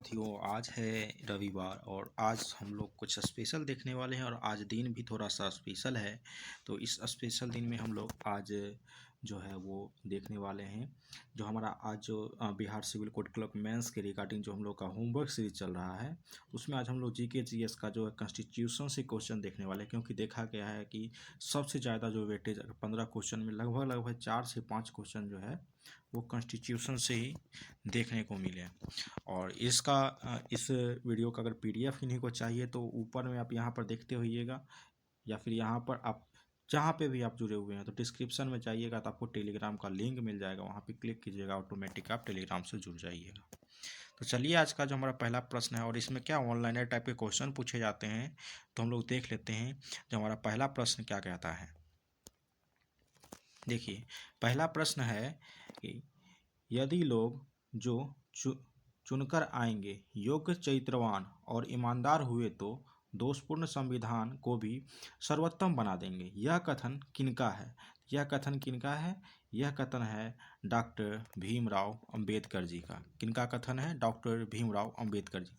साथियों, आज है रविवार और आज हम लोग कुछ स्पेशल देखने वाले हैं और आज दिन भी थोड़ा सा स्पेशल है। तो इस स्पेशल दिन में हम लोग आज जो है वो देखने वाले हैं जो हमारा आज जो Bihar civil court clerk mains के रिगार्डिंग जो हम लोग का होमवर्क सीरीज चल रहा है उसमें आज हम लोग जीके जीएस का जो है कॉन्स्टिट्यूशन से क्वेश्चन देखने वाले हैं, क्योंकि देखा गया है कि सबसे ज़्यादा जो वेटेज 15 क्वेश्चन में लगभग 4 से 5 क्वेश्चन जो है वो कॉन्स्टिट्यूशन से ही देखने को मिले। और इस वीडियो का अगर पीडीएफ इन्हीं को चाहिए तो ऊपर में आप यहाँ पर देखते होइएगा या फिर यहाँ पर आप जहाँ पे भी आप जुड़े हुए हैं तो डिस्क्रिप्शन में जाइएगा तो आपको टेलीग्राम का लिंक मिल जाएगा, वहाँ पे क्लिक कीजिएगा, ऑटोमेटिक आप टेलीग्राम से जुड़ जाइएगा। तो चलिए आज का जो हमारा पहला प्रश्न है और इसमें क्या ऑनलाइनर टाइप के क्वेश्चन पूछे जाते हैं तो हम लोग देख लेते हैं जो हमारा पहला प्रश्न क्या कहता है। देखिए, पहला प्रश्न है कि यदि लोग जो चुनकर आएंगे योग्य, चरित्रवान और ईमानदार हुए तो दोषपूर्ण संविधान को भी सर्वोत्तम बना देंगे। यह कथन किनका है? यह कथन किनका है? यह कथन है डॉक्टर भीमराव अंबेडकर जी का। किनका कथन है? डॉक्टर भीमराव अंबेडकर जी।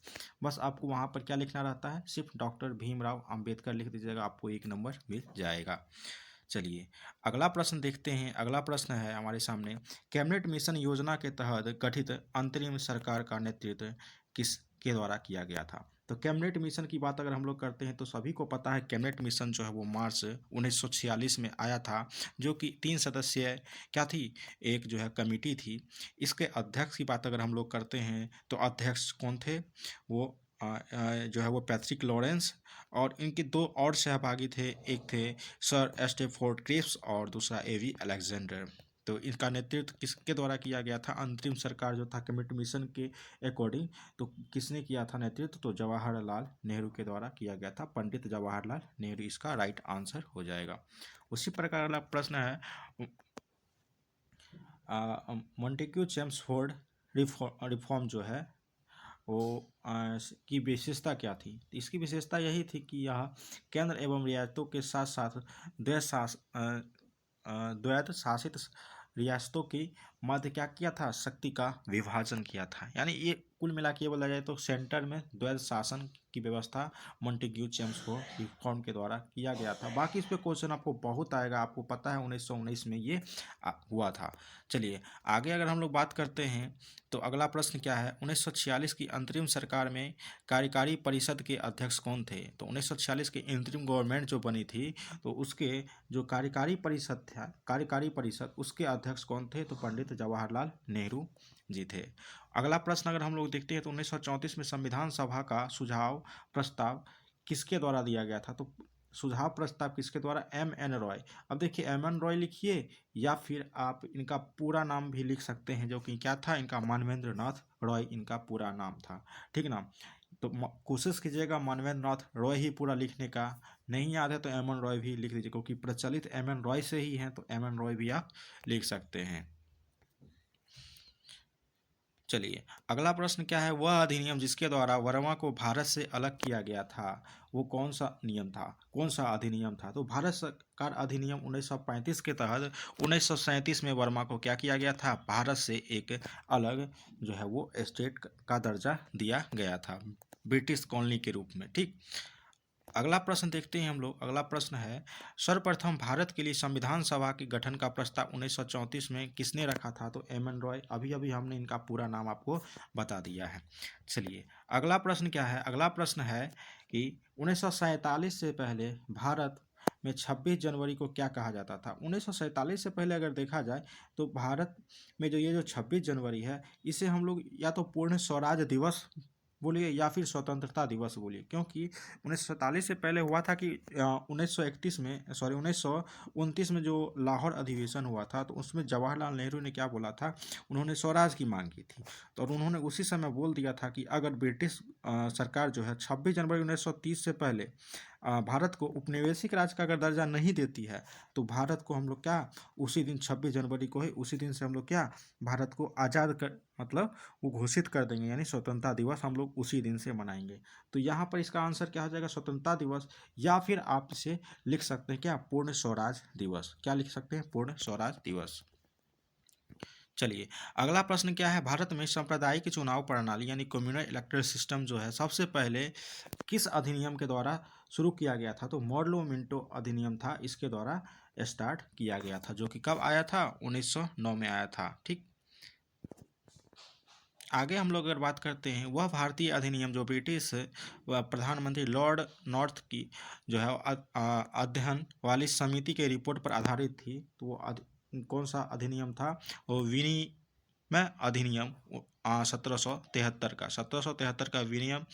बस आपको वहाँ पर क्या लिखना रहता है? सिर्फ डॉक्टर भीमराव अंबेडकर लिख दीजिएगा, आपको 1 नंबर मिल जाएगा। चलिए अगला प्रश्न देखते हैं। अगला प्रश्न है हमारे सामने, कैबिनेट मिशन योजना के तहत गठित अंतरिम सरकार का नेतृत्व किसके द्वारा किया गया था? तो कैबिनेट मिशन की बात अगर हम लोग करते हैं तो सभी को पता है कैबिनेट मिशन जो है वो मार्च 1946 में आया था, जो कि 3 सदस्यीय क्या थी, एक जो है कमेटी थी। इसके अध्यक्ष की बात अगर हम लोग करते हैं तो अध्यक्ष कौन थे? वो जो है वो पैट्रिक लॉरेंस, और इनके 2 और सहभागी थे, एक थे सर स्टेफोर्ड क्रिप्स और दूसरा एवी अलेक्जेंडर। तो इनका नेतृत्व किसके द्वारा किया गया था? अंतरिम सरकार जो था कैबिनेट मिशन के अकॉर्डिंग, तो किसने किया था नेतृत्व? तो जवाहरलाल नेहरू के द्वारा किया गया था, पंडित जवाहरलाल नेहरू इसका राइट आंसर हो जाएगा। उसी प्रकार अगला प्रश्न है, मॉन्टेक्यू चेम्सफोर्ड रिफॉर्म जो है वो की विशेषता क्या थी? इसकी विशेषता यही थी कि यह केंद्र एवं रियासतों के साथ साथ द्वैत शासित रियासतों की मध्य क्या किया था? शक्ति का विभाजन किया था। यानी ये कुल मिला के बोला जाए तो सेंटर में द्वैत शासन की व्यवस्था मॉन्टेग्यू चेम्सफोर्ड रिफॉर्म के द्वारा किया गया था। बाकी इस पे क्वेश्चन आपको बहुत आएगा, आपको पता है 1919 में ये हुआ था। चलिए आगे अगर हम लोग बात करते हैं तो अगला प्रश्न क्या है, 1946 की अंतरिम सरकार में कार्यकारी परिषद के अध्यक्ष कौन थे? तो 1946 की इंतरिम गवर्नमेंट जो बनी थी तो उसके जो कार्यकारी परिषद था, कार्यकारी परिषद, उसके अध्यक्ष कौन थे? तो पंडित जवाहरलाल नेहरू जी थे। अगला प्रश्न अगर हम लोग देखते हैं तो 1934 में संविधान सभा का सुझाव प्रस्ताव किसके द्वारा दिया गया था? तो सुझाव प्रस्ताव किसके द्वारा? एम.एन. रॉय। अब देखिए एम.एन. रॉय लिखिए या फिर आप इनका पूरा नाम भी लिख सकते हैं, जो कि क्या था, इनका मानवेंद्र नाथ रॉय इनका पूरा नाम था। ठीक ना? तो कोशिश कीजिएगा मानवेंद्र नाथ रॉय ही पूरा लिखने का, नहीं याद है तो एम.एन. रॉय भी लिख दीजिए, क्योंकि प्रचलित एम.एन. रॉय से ही हैं तो एम.एन. रॉय भी आप लिख सकते हैं। चलिए अगला प्रश्न क्या है, वह अधिनियम जिसके द्वारा वर्मा को भारत से अलग किया गया था वो कौन सा नियम था? कौन सा अधिनियम था? तो भारत सरकार अधिनियम 1935 के तहत 1937 में वर्मा को क्या किया गया था? भारत से एक अलग जो है वो स्टेट का दर्जा दिया गया था, ब्रिटिश कॉलोनी के रूप में। ठीक, अगला प्रश्न देखते हैं हम लोग। अगला प्रश्न है, सर्वप्रथम भारत के लिए संविधान सभा के गठन का प्रस्ताव 1934 में किसने रखा था? तो एम.एन. रॉय। अभी अभी हमने इनका पूरा नाम आपको बता दिया है। चलिए अगला प्रश्न क्या है, अगला प्रश्न है कि 1947 से पहले भारत में 26 जनवरी को क्या कहा जाता था? 1947 से पहले अगर देखा जाए तो भारत में जो ये जो 26 जनवरी है इसे हम लोग या तो पूर्ण स्वराज दिवस बोलिए या फिर स्वतंत्रता दिवस बोलिए, क्योंकि 1947 से पहले हुआ था कि 1929 में जो लाहौर अधिवेशन हुआ था तो उसमें जवाहरलाल नेहरू ने क्या बोला था, उन्होंने स्वराज की मांग की थी। तो और उन्होंने उसी समय बोल दिया था कि अगर ब्रिटिश सरकार जो है 26 जनवरी 1930 से पहले भारत को उपनिवेशिक राज्य का अगर दर्जा नहीं देती है तो भारत को हम लोग क्या उसी दिन 26 जनवरी को ही उसी दिन से हम लोग क्या भारत को आज़ाद कर मतलब वो घोषित कर देंगे, यानी स्वतंत्रता दिवस हम लोग उसी दिन से मनाएंगे। तो यहाँ पर इसका आंसर क्या हो जाएगा? स्वतंत्रता दिवस, या फिर आप इसे लिख सकते हैं क्या, पूर्ण स्वराज दिवस। क्या लिख सकते हैं? पूर्ण स्वराज दिवस। चलिए, अगला प्रश्न क्या है, भारत में सांप्रदायिक चुनाव प्रणाली यानी कम्युनल इलेक्टोरल सिस्टम जो है सबसे पहले किस अधिनियम के द्वारा शुरू किया गया था? तो मॉडलो मिंटो अधिनियम था, इसके द्वारा स्टार्ट किया गया था, जो कि कब आया था? 1909 में आया था। ठीक, आगे हम लोग अगर बात करते हैं, वह भारतीय अधिनियम जो ब्रिटिश प्रधानमंत्री लॉर्ड नॉर्थ की जो है अध्ययन वाली समिति के रिपोर्ट पर आधारित थी, तो वो कौन सा अधिनियम था? वो विनिमय अधिनियम 1773 का विनिमय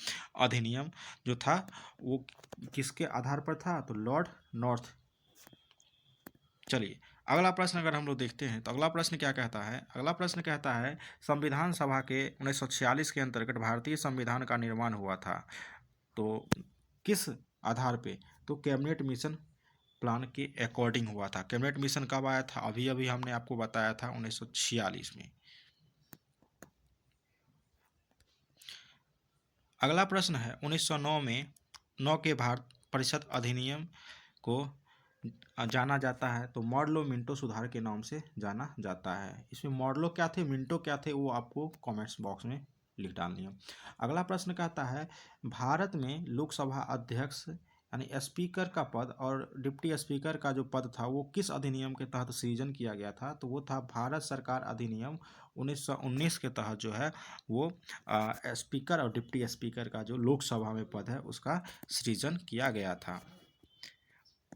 अधिनियम जो था वो किसके आधार पर था? तो लॉर्ड नॉर्थ। चलिए, अगला प्रश्न अगर हम लोग देखते हैं तो अगला प्रश्न क्या कहता है? अगला प्रश्न कहता है, संविधान सभा के 1946 के अंतर्गत भारतीय संविधान का निर्माण हुआ था, तो किस आधार पे? तो कैबिनेट मिशन प्लान के अकॉर्डिंग हुआ था। कैबिनेट मिशन कब आया था? अभी अभी हमने आपको बताया था 1946 में। अगला प्रश्न है, 1909 में 9 के भारत परिषद अधिनियम को जाना जाता है, तो मॉडलो मिंटो सुधार के नाम से जाना जाता है। इसमें मॉडलो क्या थे, मिंटो क्या थे, वो आपको कमेंट्स बॉक्स में लिख डालनी है। अगला प्रश्न कहता है, भारत में लोकसभा अध्यक्ष यानी स्पीकर का पद और डिप्टी स्पीकर का जो पद था वो किस अधिनियम के तहत सृजन किया गया था? तो वो था भारत सरकार अधिनियम 1919 के तहत जो है वो स्पीकर और डिप्टी स्पीकर का जो लोकसभा में पद है उसका सृजन किया गया था।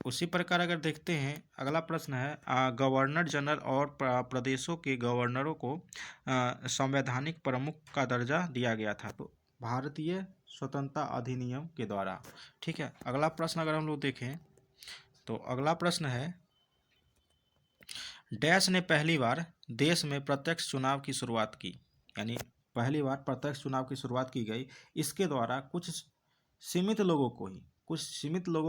उसी प्रकार अगर देखते हैं, अगला प्रश्न है, गवर्नर जनरल और प्रदेशों के गवर्नरों को संवैधानिक प्रमुख का दर्जा दिया गया था, तो भारतीय स्वतंत्रता अधिनियम के द्वारा। ठीक है, अगला प्रश्न अगर हम लोग देखें तो अगला प्रश्न है, डैश ने पहली बार देश में प्रत्यक्ष चुनाव की शुरुआत की, यानी पहली बार प्रत्यक्ष चुनाव की शुरुआत की गई, इसके द्वारा कुछ सीमित लोगों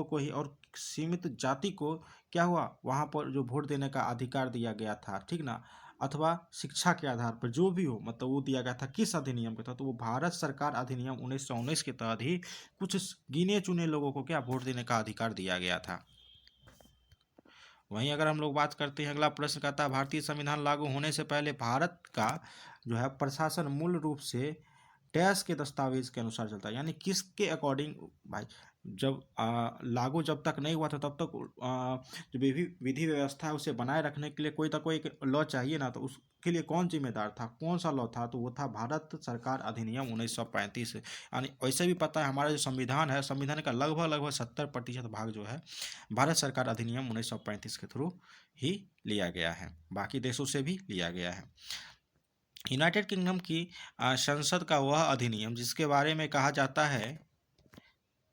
को ही और सीमित जाति को क्या हुआ, वहाँ पर जो वोट देने का अधिकार दिया गया था, ठीक ना, अथवा शिक्षा के आधार पर जो भी हो, मतलब वो दिया गया था किस अधिनियम के तहत? तो वो भारत सरकार अधिनियम 1919 के तहत ही कुछ गिने चुने लोगों को क्या वोट देने का अधिकार दिया गया था। वहीं अगर हम लोग बात करते हैं, अगला प्रश्न कहता है, भारतीय संविधान लागू होने से पहले भारत का जो है प्रशासन मूल रूप से डैश के दस्तावेज के अनुसार चलता है, यानी किसके अकॉर्डिंग भाई? जब लागू जब तक नहीं हुआ था तब तक जो विधि व्यवस्था है उसे बनाए रखने के लिए कोई तो कोई एक लॉ चाहिए ना, तो उसके लिए कौन जिम्मेदार था? कौन सा लॉ था? तो वो था भारत सरकार अधिनियम 1935। यानी वैसे भी पता है हमारा जो संविधान है, संविधान का लगभग 70% भाग जो है भारत सरकार अधिनियम 1935 के थ्रू ही लिया गया है, बाकी देशों से भी लिया गया है। यूनाइटेड किंगडम की संसद का वह अधिनियम जिसके बारे में कहा जाता है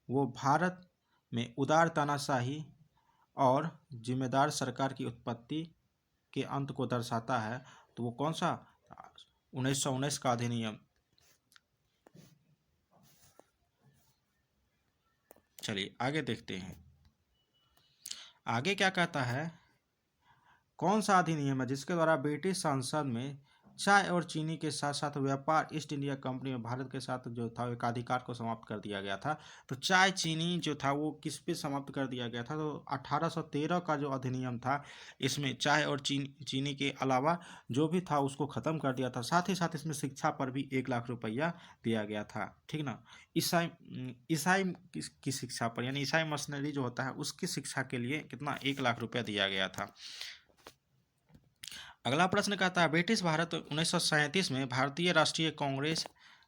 वो भारत में उदार तानाशाही और जिम्मेदार सरकार की उत्पत्ति के अंत को दर्शाता है, तो वो कौन सा? 1919 का अधिनियम। चलिए आगे देखते हैं, आगे क्या कहता है, कौन सा अधिनियम है जिसके द्वारा ब्रिटिश संसद में चाय और चीनी के साथ साथ व्यापार ईस्ट इंडिया कंपनी में भारत के साथ जो था एकाधिकार को समाप्त कर दिया गया था? तो चाय चीनी जो था वो किस पे समाप्त कर दिया गया था? तो 1813 का जो अधिनियम था, इसमें चाय और चीनी के अलावा जो भी था उसको ख़त्म कर दिया था। साथ ही साथ इसमें शिक्षा पर भी 1 लाख रुपया दिया गया था, ठीक ना। ईसाई ईसाई की शिक्षा पर, यानी ईसाई मशीनरी जो होता है उसकी शिक्षा के लिए कितना? 1 लाख रुपया दिया गया था। अगला प्रश्न कहता है, ब्रिटिश भारत 1937 में भारतीय राष्ट्रीय कांग्रेस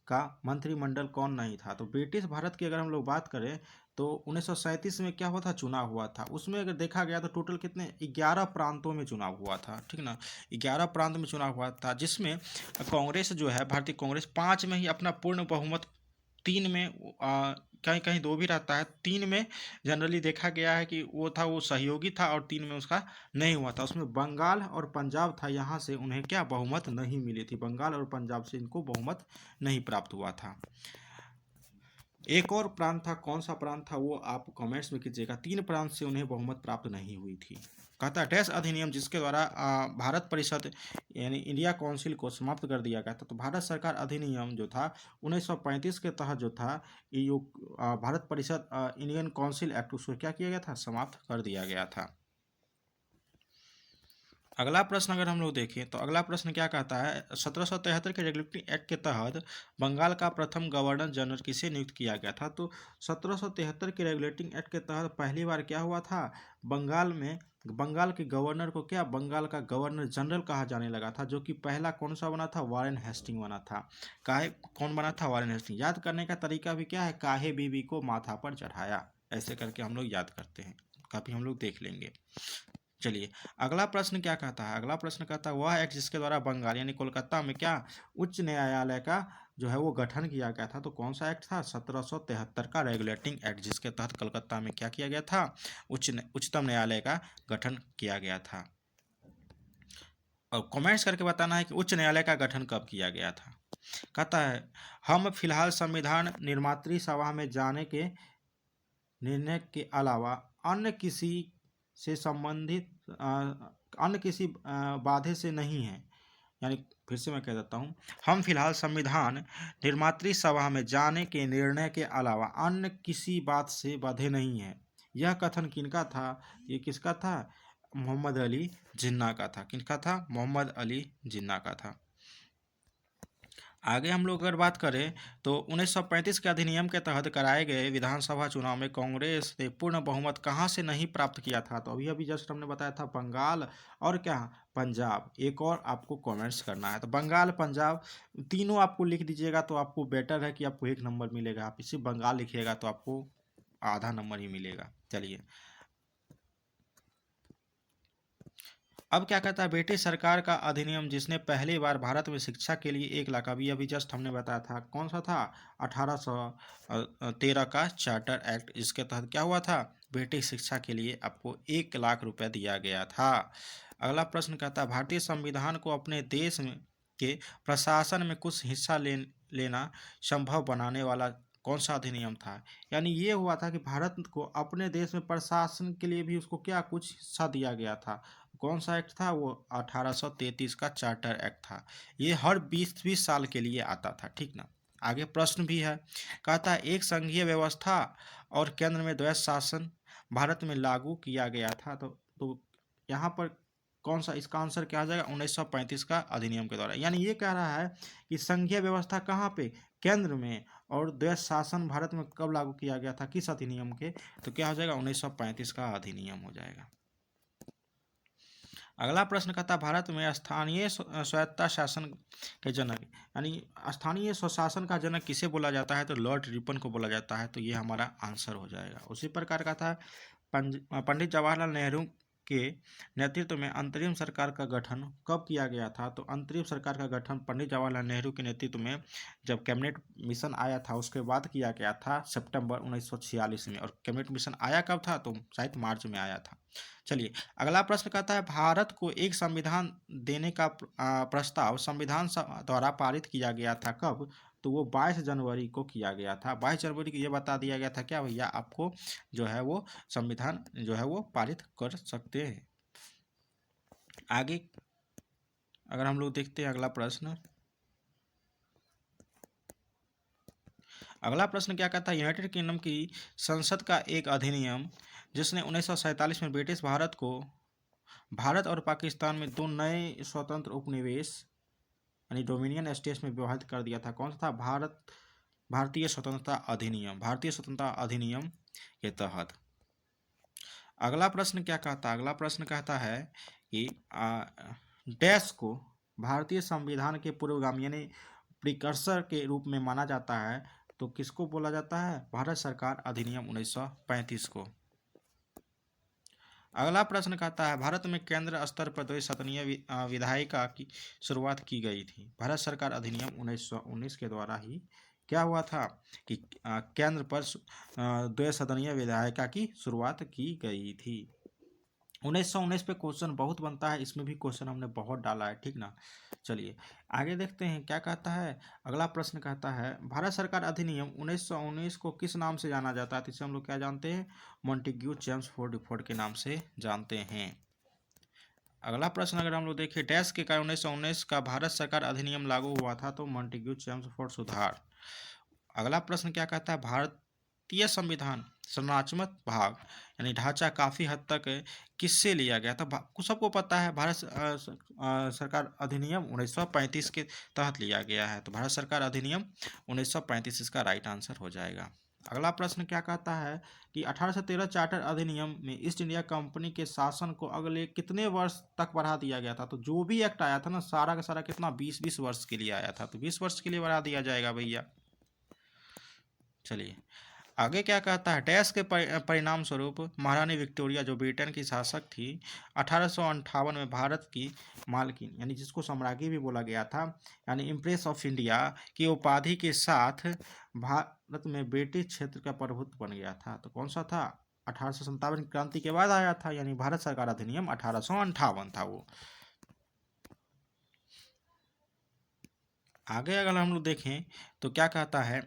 का मंत्रिमंडल कौन नहीं था? तो ब्रिटिश भारत की अगर हम लोग बात करें तो 1937 में क्या हुआ था? चुनाव हुआ था। उसमें अगर देखा गया तो टोटल कितने 11 प्रांतों में चुनाव हुआ था, ठीक ना। 11 प्रांत में चुनाव हुआ था, जिसमें कांग्रेस जो है भारतीय कांग्रेस 5 में ही अपना पूर्ण बहुमत, 3 में कहीं कहीं 2 भी रहता है, 3 में जनरली देखा गया है कि वो सहयोगी था और 3 में उसका नहीं हुआ था। उसमें बंगाल और पंजाब था, यहाँ से उन्हें क्या बहुमत नहीं मिली थी, बंगाल और पंजाब से इनको बहुमत नहीं प्राप्त हुआ था। एक और प्रांत था, कौन सा प्रांत था वो आप कमेंट्स में कीजिएगा। 3 प्रांत से उन्हें बहुमत प्राप्त नहीं हुई थी। कहता है डैश अधिनियम जिसके द्वारा भारत परिषद यानी इंडिया काउंसिल को समाप्त कर दिया गया था? तो भारत सरकार अधिनियम जो था 1935 के तहत जो था ये भारत परिषद इंडियन काउंसिल एक्ट उसको क्या किया गया था? समाप्त कर दिया गया था। अगला प्रश्न अगर हम लोग देखें तो अगला प्रश्न क्या कहता है, 1773 के रेगुलेटरी एक्ट के तहत बंगाल का प्रथम गवर्नर जनरल किसे नियुक्त किया गया था। तो 1773 के रेगुलेटिंग एक्ट के तहत पहली बार क्या हुआ था, बंगाल के गवर्नर को क्या बंगाल का गवर्नर जनरल कहा जाने लगा था, जो कि पहला कौन सा बना था, वारेन हेस्टिंग बना था। कौन बना था, वारेन हेस्टिंग। याद करने का तरीका भी क्या है, काहे बीबी को माथा पर चढ़ाया, ऐसे करके हम लोग याद करते हैं, काफी हम लोग देख लेंगे। चलिए अगला प्रश्न क्या कहता है, अगला प्रश्न कहता है वह एक्ट जिसके द्वारा बंगाल यानी कोलकाता में क्या उच्च न्यायालय का जो है वो गठन किया गया था। तो कौन सा एक्ट था, 1773 का रेगुलेटिंग एक्ट, जिसके तहत कलकत्ता में क्या किया गया था, उच्चतम न्यायालय का गठन किया गया था। और कमेंट्स करके बताना है कि उच्च न्यायालय का गठन कब किया गया था। कहता है हम फिलहाल संविधान निर्मात्री सभा में जाने के निर्णय के अलावा अन्य किसी से संबंधित अन्य किसी बाधे से नहीं है। यानी फिर से मैं कह देता हूँ, हम फिलहाल संविधान निर्मात्री सभा में जाने के निर्णय के अलावा अन्य किसी बात से बाधे नहीं है। यह कथन किनका था, ये किसका था, मोहम्मद अली जिन्ना का था। किनका था, मोहम्मद अली जिन्ना का था। आगे हम लोग अगर बात करें तो 1935 के अधिनियम के तहत कराए गए विधानसभा चुनाव में कांग्रेस ने पूर्ण बहुमत कहाँ से नहीं प्राप्त किया था। तो अभी अभी जस्ट हमने बताया था बंगाल और क्या, पंजाब। एक और आपको कमेंट्स करना है, तो बंगाल पंजाब तीनों आपको लिख दीजिएगा तो आपको बेटर है कि आपको 1 नंबर मिलेगा। आप इसी बंगाल लिखिएगा तो आपको आधा नंबर ही मिलेगा। चलिए अब क्या कहता है, ब्रिटिश सरकार का अधिनियम जिसने पहली बार भारत में शिक्षा के लिए 1 लाख, अभी अभी जस्ट हमने बताया था कौन सा था, 1813 का चार्टर एक्ट, जिसके तहत क्या हुआ था, ब्रिटिश शिक्षा के लिए आपको 1 लाख रुपए दिया गया था। अगला प्रश्न कहता है भारतीय संविधान को अपने देश में के प्रशासन में कुछ हिस्सा लेना संभव बनाने वाला कौन सा अधिनियम था। यानी ये हुआ था कि भारत को अपने देश में प्रशासन के लिए भी उसको क्या कुछ हिस्सा दिया गया था। कौन सा एक्ट था वो, 1833 का चार्टर एक्ट था। ये हर 20-20 साल के लिए आता था, ठीक ना। आगे प्रश्न भी है, कहता है एक संघीय व्यवस्था और केंद्र में द्वैत शासन भारत में लागू किया गया था। तो यहाँ पर कौन सा, इसका आंसर क्या आ जाएगा, 1935 का अधिनियम के द्वारा। यानी ये कह रहा है कि संघीय व्यवस्था कहाँ पे, केंद्र में, और द्वैत शासन भारत में कब लागू किया गया था, किस अधिनियम के, तो क्या हो जाएगा, 1935 का अधिनियम हो जाएगा। अगला प्रश्न कहता है भारत में स्थानीय स्वायत्ता शासन के जनक, यानी स्थानीय स्वशासन का जनक किसे बोला जाता है, तो लॉर्ड रिपन को बोला जाता है। तो ये हमारा आंसर हो जाएगा। उसी प्रकार का था पंडित जवाहरलाल नेहरू के नेतृत्व में अंतरिम सरकार का गठन कब किया गया था। तो अंतरिम सरकार का गठन पंडित जवाहरलाल नेहरू के नेतृत्व में जब कैबिनेट मिशन आया था उसके बाद किया गया था, सितंबर 1946 में। और कैबिनेट मिशन आया कब था, तो शायद मार्च में आया था। चलिए अगला प्रश्न कहता है भारत को एक संविधान देने का प्रस्ताव संविधान सभा द्वारा पारित किया गया था कब। तो वो 22 जनवरी को किया गया था। 22 जनवरी को ये बता दिया गया था क्या भैया, आपको जो है वो संविधान जो है वो पारित कर सकते हैं। आगे अगर हम लोग देखते हैं अगला प्रश्न, अगला प्रश्न क्या कहता है यूनाइटेड किंगडम की संसद का एक अधिनियम जिसने 1947 में ब्रिटिश भारत और पाकिस्तान में 2 नए स्वतंत्र उपनिवेश यानी डोमिनियन स्टेट्स में विभाजित कर दिया था, कौन सा था, भारतीय स्वतंत्रता अधिनियम, भारतीय स्वतंत्रता अधिनियम के तहत। अगला प्रश्न क्या कहता है, अगला प्रश्न कहता है कि डैश को भारतीय संविधान के पूर्वगामी यानी प्रिकर्सर के रूप में माना जाता है। तो किसको बोला जाता है, भारत सरकार अधिनियम 1935 को। अगला प्रश्न कहता है भारत में केंद्र स्तर पर द्विसदनीय विधायिका की शुरुआत की गई थी। भारत सरकार अधिनियम 1919 के द्वारा ही क्या हुआ था कि केंद्र पर द्विसदनीय विधायिका की शुरुआत की गई थी। 1919 पे क्वेश्चन बहुत बनता है, इसमें भी क्वेश्चन हमने बहुत डाला है, ठीक ना। चलिए आगे देखते हैं क्या कहता है। अगला प्रश्न कहता है भारत सरकार अधिनियम 1919 को किस नाम से जाना जाता है। तो इसे हम लोग क्या जानते हैं, मॉन्टेग्यू चेम्सफोर्ड डिफोर्ड के नाम से जानते हैं। अगला प्रश्न अगर हम लोग देखें डैश के कारण 1919 का भारत सरकार अधिनियम लागू हुआ था। तो मॉन्टेग्यू चेम्सफोर्ड सुधार। अगला प्रश्न क्या कहता है भारतीय संविधान संरचनात्मक भाग यानी ढांचा काफ़ी हद तक किससे लिया गया था? सबको पता है भारत सरकार अधिनियम 1935 के तहत लिया गया है, तो भारत सरकार अधिनियम 1935 इसका राइट आंसर हो जाएगा। अगला प्रश्न क्या कहता है कि 1813 चार्टर अधिनियम में ईस्ट इंडिया कंपनी के शासन को अगले कितने वर्ष तक बढ़ा दिया गया था? तो जो भी एक्ट आया था ना, सारा का सारा कितना 20-20 वर्ष के लिए आया था, तो 20 वर्ष के लिए बढ़ा दिया जाएगा भैया। चलिए आगे क्या कहता है, डैश के परिणाम स्वरूप महारानी विक्टोरिया जो ब्रिटेन की शासक थी 1858 में भारत की मालकिन यानी जिसको सम्राज्ञी भी बोला गया था यानी इम्प्रेस ऑफ इंडिया की उपाधि के साथ भारत में ब्रिटिश क्षेत्र का प्रभुत्व बन गया था। तो कौन सा था? 1857 की क्रांति के बाद आया था, यानी भारत सरकार अधिनियम 1858 था वो। आगे अगर हम लोग देखें तो क्या कहता है,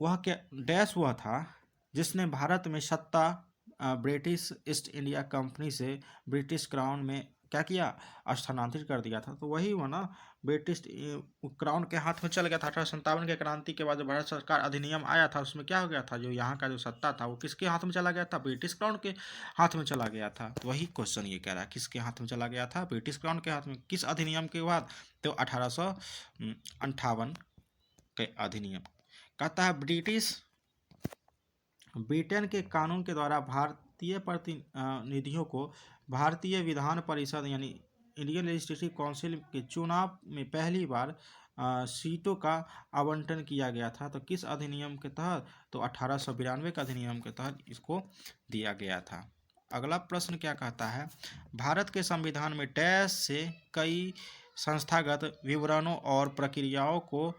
वह क्या डैश हुआ था जिसने भारत में सत्ता ब्रिटिश ईस्ट इंडिया कंपनी से ब्रिटिश क्राउन में क्या किया? स्थानांतरित कर दिया था। तो वही हुआ ना, ब्रिटिश क्राउन के हाथ में चल गया था। 1857 के क्रांति के बाद जो भारत सरकार अधिनियम आया था उसमें क्या हो गया था, जो यहाँ का जो सत्ता था वो किसके हाथ में चला गया था? ब्रिटिश क्राउन के हाथ में चला गया था। तो वही क्वेश्चन ये कह रहा है, किसके हाथ में चला गया था? ब्रिटिश क्राउन के हाथ में। किस अधिनियम के बाद? तो 1858 के अधिनियम। कहता है ब्रिटेन के कानून के द्वारा भारतीय प्रतिनिधियों को भारतीय विधान परिषद यानी इंडियन लेजिस्लेटिव काउंसिल के चुनाव में पहली बार सीटों का आवंटन किया गया था। तो किस अधिनियम के तहत? तो 1892 के अधिनियम के तहत इसको दिया गया था। अगला प्रश्न क्या कहता है, भारत के संविधान में डैश से कई संस्थागत विवरणों और प्रक्रियाओं को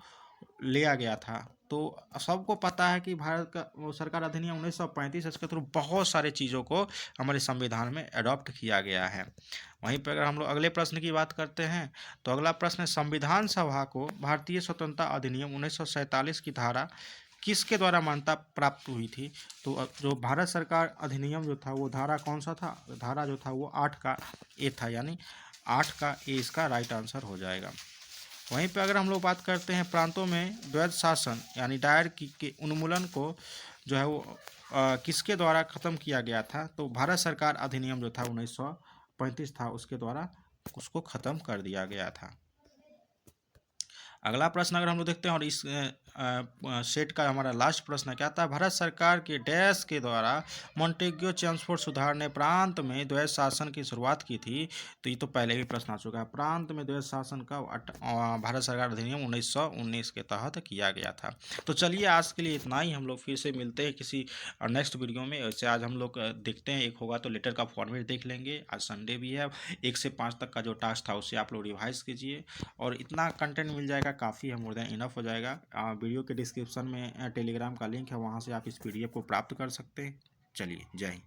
लिया गया था। तो सबको पता है कि भारत का सरकार अधिनियम 1935 इसके थ्रू बहुत सारे चीज़ों को हमारे संविधान में अडॉप्ट किया गया है। वहीं पर अगर हम लोग अगले प्रश्न की बात करते हैं तो अगला प्रश्न है, संविधान सभा को भारतीय स्वतंत्रता अधिनियम 1947 की धारा किसके द्वारा मान्यता प्राप्त हुई थी? तो जो भारत सरकार अधिनियम जो था वो धारा कौन सा था? धारा जो था वो 8 का ए था, यानी 8 का ए इसका राइट आंसर हो जाएगा। वहीं पे अगर हम लोग बात करते हैं प्रांतों में द्वैध शासन यानी डायर के उन्मूलन को जो है वो किसके द्वारा ख़त्म किया गया था? तो भारत सरकार अधिनियम जो था 1935 था उसके द्वारा उसको ख़त्म कर दिया गया था। अगला प्रश्न अगर हम लोग देखते हैं और इस सेट का हमारा लास्ट प्रश्न क्या था, भारत सरकार के डैश के द्वारा मॉन्टेग्यू चेम्सफोर्ड सुधार ने प्रांत में द्वैध शासन की शुरुआत की थी? तो ये तो पहले भी प्रश्न आ चुका है। प्रांत में द्वैध शासन का भारत सरकार अधिनियम 1919 के तहत किया गया था। तो चलिए आज के लिए इतना ही, हम लोग फिर से मिलते हैं किसी नेक्स्ट वीडियो में। वैसे आज हम लोग देखते हैं, एक होगा तो लेटर का फॉर्मेट देख लेंगे। आज संडे भी है, 1 से 5 तक का जो टास्क था उसे आप लोग रिवाइज कीजिए और इतना कंटेंट मिल जाएगा, काफ़ी है, मोर देन इनफ हो जाएगा। वीडियो के डिस्क्रिप्शन में टेलीग्राम का लिंक है, वहाँ से आप इस PDF को प्राप्त कर सकते हैं। चलिए, जय हिंद।